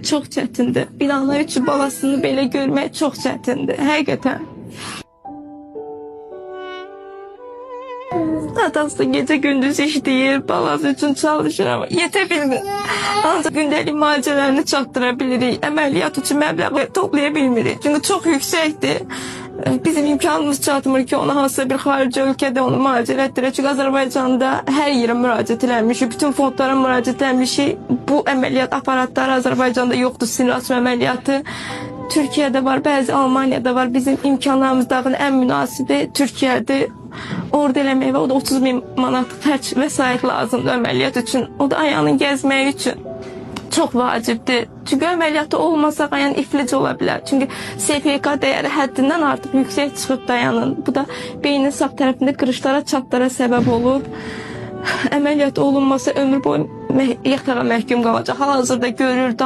Çox çətindir. Bir ana üçün balasını belə görmək çox çətindir. Həqiqətən. Atası gece gündüz işləyir, balası üçün çalışır ama yetə bilmir. Ancaq gündəlik müalicələrini çatdırabilirik. Əməliyyat üçün məbləği toplaya bilmirik. Çünki çox yüksəkdir. Bizim imkanımız çatmır ki, onu hansısa bir xarici ölkədə onu müalicə etdirək. Çünki Azərbaycanda hər yerə müraciət eləmişik, bütün fondlara müraciət eləmişik. Bu əməliyyat aparatları Azərbaycanda yoxdur, sinir açma əməliyyatı. Türkiyədə var, bəzi Almaniyada var. Bizim imkanlarımızdan ən münasibi Türkiyədir. Orada eləmək və o da 30.000 manat xərc vəsait lazımdır əməliyyat üçün. O da ayağının gəzməyi üçün çox vacibdir. Çünki əməliyyatı olmasaq ayağın iflic ola bilər. Çünki SPK dəyəri həddindən artıq yüksək çıxıb dayanın. Bu da beynin sağ tərəfində qırışlara, çatlara səbəb olub. Əməliyyat olunmasa ömür boyu yatağa məhkum qalacaq. Hal-hazırda görür.